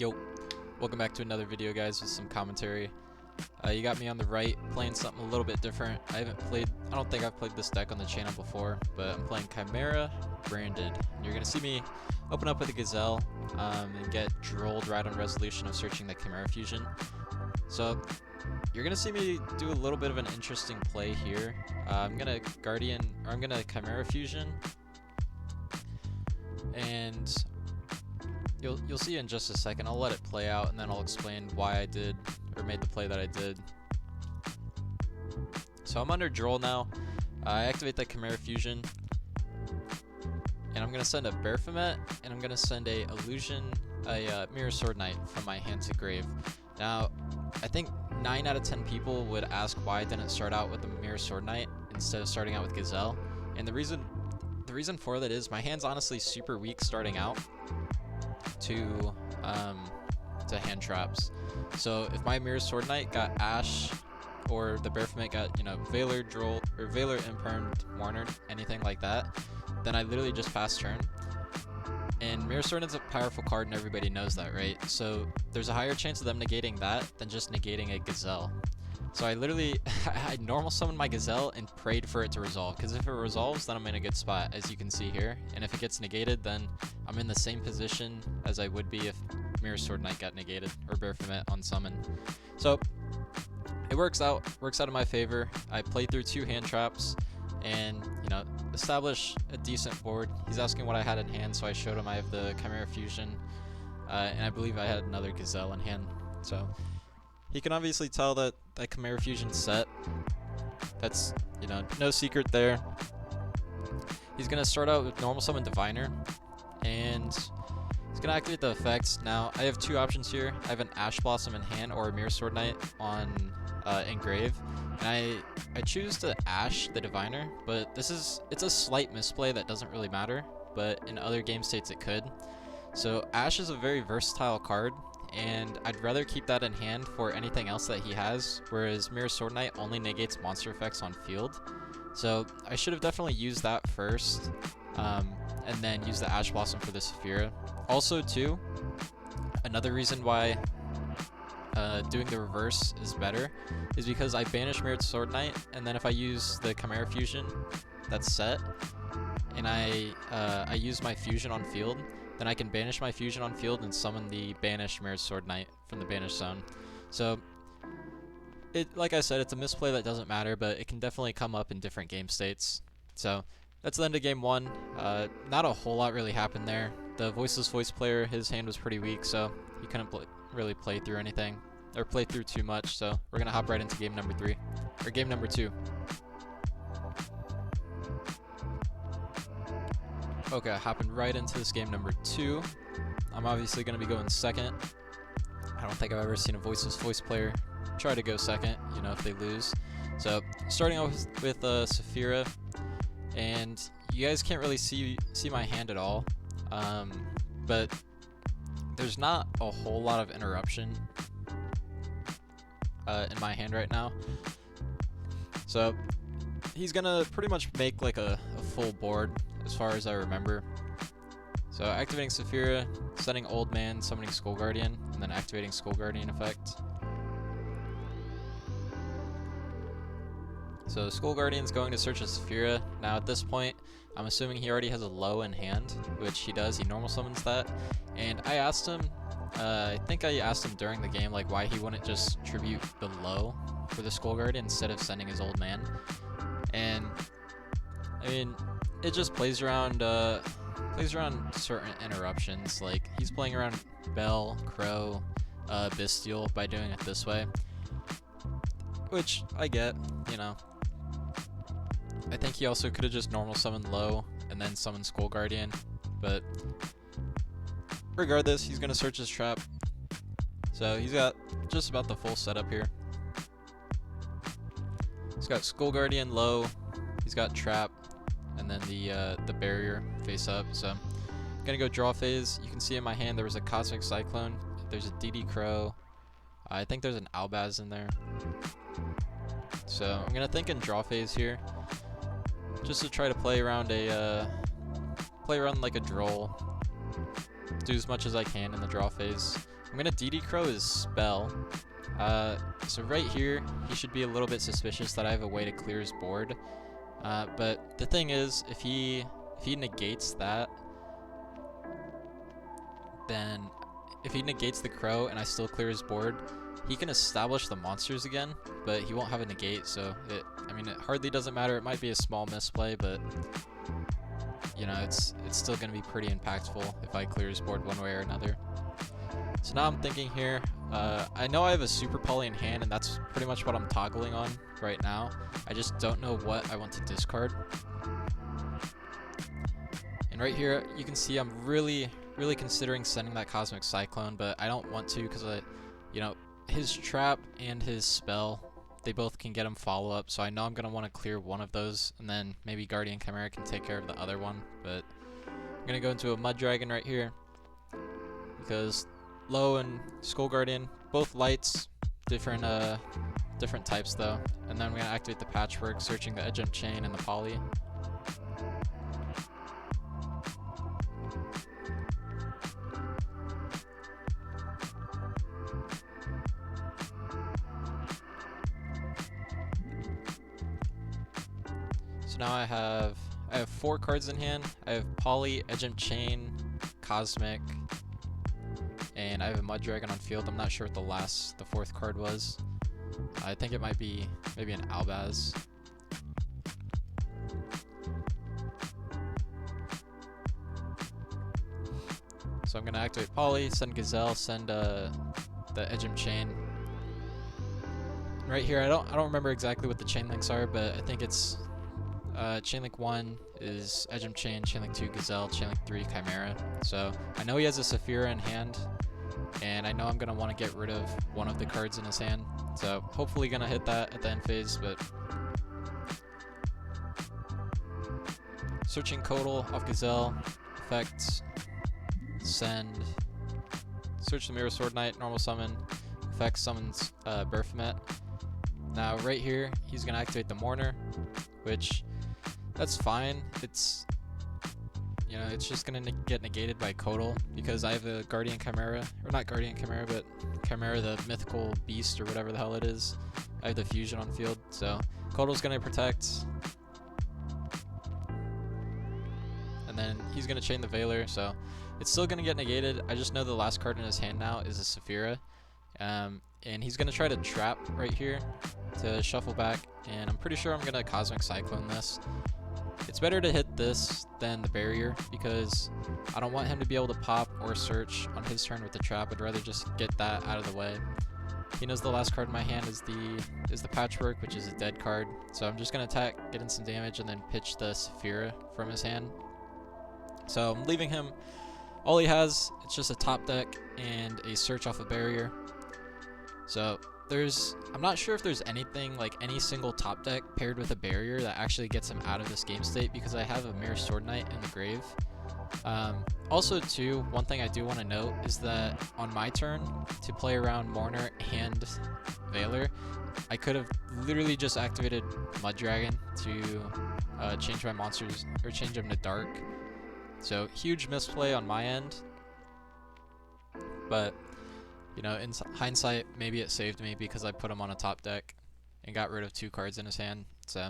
Yo, welcome back to another video, guys, with some commentary. You got me on the right, playing something a little bit different. I don't think I've played this deck on the channel before, but I'm playing Chimera, branded. And you're gonna see me open up with a Gazelle, and get drolled right on resolution of searching the Chimera fusion. So, you're gonna see me do a little bit of an interesting play here. I'm gonna Chimera fusion, and You'll see in just a second. I'll let it play out and then I'll explain why I did or made the play that I did. So I'm under droll now. I activate that Chimera fusion, and I'm gonna send a Baphomet, and I'm gonna send a Mirror Sword Knight from my hand to grave. Now, I think 9 out of 10 people would ask why I didn't start out with the Mirror Sword Knight instead of starting out with Gazelle, and the reason for that is my hand's honestly super weak starting out to hand traps. So if my Mirror Sword Knight got Ash, or the Baphomet got, Valor, Droll, or Valor, Impermed, Mournered, anything like that, then I literally just pass turn. And Mirror Sword is a powerful card and everybody knows that, right? So there's a higher chance of them negating that than just negating a Gazelle. So I literally, I normal summoned my Gazelle and prayed for it to resolve, because if it resolves, then I'm in a good spot, as you can see here. And if it gets negated, then I'm in the same position as I would be if Mirror Sword Knight got negated, or Baphomet on summon. So it works out in my favor. I played through 2 hand traps, and establish a decent board. He's asking what I had in hand, so I showed him I have the Chimera fusion, and I believe I had another Gazelle in hand. So he can obviously tell that that Chimera fusion's set. That's, no secret there. He's gonna start out with normal summon Diviner, and he's gonna activate the effects. Now, I have 2 options here. I have an Ash Blossom in hand or a Mirror Sword Knight on engrave, and I choose to Ash the Diviner, but it's a slight misplay that doesn't really matter, but in other game states it could. So Ash is a very versatile card, and I'd rather keep that in hand for anything else that he has, whereas Mirror Sword Knight only negates monster effects on field. So I should have definitely used that first, and then use the Ash Blossom for the Saphira. Also too, another reason why doing the reverse is better is because I banish Mirror Sword Knight, and then if I use the Chimera fusion that's set, and I use my fusion on field, then I can banish my fusion on field and summon the banished Mirror Sword Knight from the banish zone. So, like I said, it's a misplay that doesn't matter, but it can definitely come up in different game states. So, that's the end of game 1. Not a whole lot really happened there. The Voiceless voice player, his hand was pretty weak, so he couldn't really play through anything, or play through too much, so we're gonna hop right into game number 3, or game number 2. Okay, hopping right into this game number 2. I'm obviously going to be going second. I don't think I've ever seen a Voiceless voice player try to go second, if they lose. So, starting off with Saphira, and you guys can't really see my hand at all, but there's not a whole lot of interruption in my hand right now. So, he's going to pretty much make like a full board, as far as I remember. So activating Saphira, sending Old Man, summoning Skull Guardian, and then activating Skull Guardian effect. So Skull Guardian's going to search a Saphira. Now at this point, I'm assuming he already has a low in hand, which he does. He normal summons that. And I asked him, I think I asked him during the game, like why he wouldn't just tribute the low for the Skull Guardian instead of sending his Old Man. And I mean, it just plays around certain interruptions. Like he's playing around Bell, Crow, Bestial by doing it this way, which I get. I think he also could have just normal summoned low and then summoned Skull Guardian, but regardless, he's gonna search his trap. So he's got just about the full setup here. He's got Skull Guardian low. He's got trap, and then the barrier face up. So I'm gonna go draw phase. You can see in my hand there was a Cosmic Cyclone, there's a DD Crow, I think there's an Albaz in there. So I'm gonna think in draw phase here, just to try to play around like a droll, do as much as I can in the draw phase. I'm gonna DD Crow his spell. So right here, he should be a little bit suspicious that I have a way to clear his board. But the thing is, if he negates that, then if he negates the crow and I still clear his board, he can establish the monsters again, but he won't have a negate, so I mean, it hardly doesn't matter. It might be a small misplay, but you know, it's still gonna be pretty impactful if I clear his board one way or another. So now I'm thinking here, I know I have a super poly in hand, and that's pretty much what I'm toggling on right now. I just don't know what I want to discard. And right here, you can see I'm really considering sending that Cosmic Cyclone, but I don't want to because you know, his trap and his spell, they both can get him follow-up, so I know I'm going to want to clear one of those, and then maybe Guardian Chimera can take care of the other one. But I'm going to go into a Mud Dragon right here, because Low and Skull Guardian, both lights, different types though. And then I'm going to activate the Patchwork, searching the Edge Jump Chain and the Poly. So now I have 4 cards in hand. I have Poly, Edge Jump Chain, Cosmic, and I have a Mud Dragon on field. I'm not sure what the 4th card was. I think it might be maybe an Albaz. So I'm gonna activate Poly, send Gazelle, send the Edge Jump Chain. And right here, I don't remember exactly what the chain links are, but I think it's Chainlink 1 is Edge Jump Chain, Chainlink 2 Gazelle, Chainlink 3 Chimera. So I know he has a Saphira in hand, and I know I'm going to want to get rid of one of the cards in his hand. So hopefully going to hit that at the end phase, but searching Codal off Gazelle, effect, send, search the Mirror Sword Knight, normal summon, effect summons Baphomet. Now right here, he's going to activate the Mourner, which that's fine. It's, you know, it's just gonna get negated by Codal because I have a Guardian Chimera, or not Guardian Chimera, but Chimera, the mythical beast or whatever the hell it is. I have the fusion on field, so Codal's gonna protect, and then he's gonna chain the Veiler, so it's still gonna get negated. I just know the last card in his hand now is a Saphira, and he's gonna try to trap right here to shuffle back, and I'm pretty sure I'm gonna Cosmic Cyclone this. It's better to hit this than the barrier because I don't want him to be able to pop or search on his turn with the trap. I'd rather just get that out of the way. He knows the last card in my hand is the Patchwork, which is a dead card. So I'm just gonna attack, get in some damage, and then pitch the Saphira from his hand. So I'm leaving him. All he has, it's just a top deck and a search off a barrier. So I'm not sure if there's anything, like any single top deck paired with a barrier that actually gets him out of this game state because I have a Mirror Sword Knight in the grave. Also too, one thing I do want to note is that on my turn to play around Mourner and Veiler, I could have literally just activated Mud Dragon to change my monsters, or change them to Dark. So huge misplay on my end, but you know, in hindsight, maybe it saved me because I put him on a top deck and got rid of 2 cards in his hand. So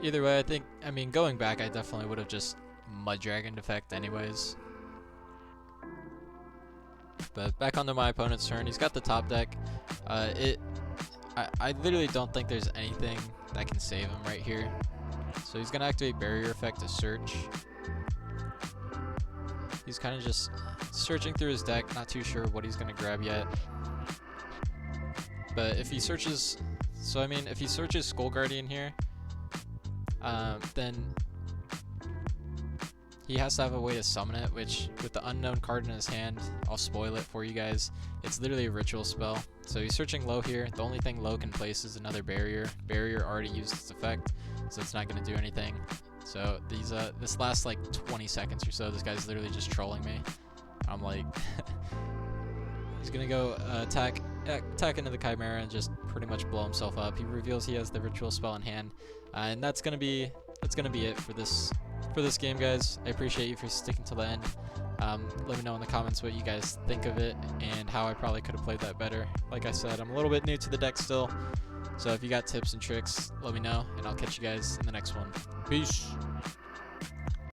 either way, I mean, going back, I definitely would have just Mud Dragon effect anyways. But back onto my opponent's turn, he's got the top deck. I literally don't think there's anything that can save him right here. So he's gonna activate Barrier effect to search. He's kind of just searching through his deck, not too sure what he's going to grab yet. But if he searches, so I mean, if he searches Skull Guardian here, then he has to have a way to summon it, which with the unknown card in his hand, I'll spoil it for you guys. It's literally a ritual spell. So he's searching Low here. The only thing Low can place is another barrier. Barrier already used its effect, so it's not going to do anything. So these this last like 20 seconds or so, this guy's literally just trolling me. I'm like, he's gonna go attack into the Chimera and just pretty much blow himself up. He reveals he has the ritual spell in hand, and that's gonna be it for this for this game, guys. I appreciate you for sticking till the end. Let me know in the comments what you guys think of it and how I probably could have played that better. Like I said, I'm a little bit new to the deck still, so if you got tips and tricks, let me know, and I'll catch you guys in the next one. Peace.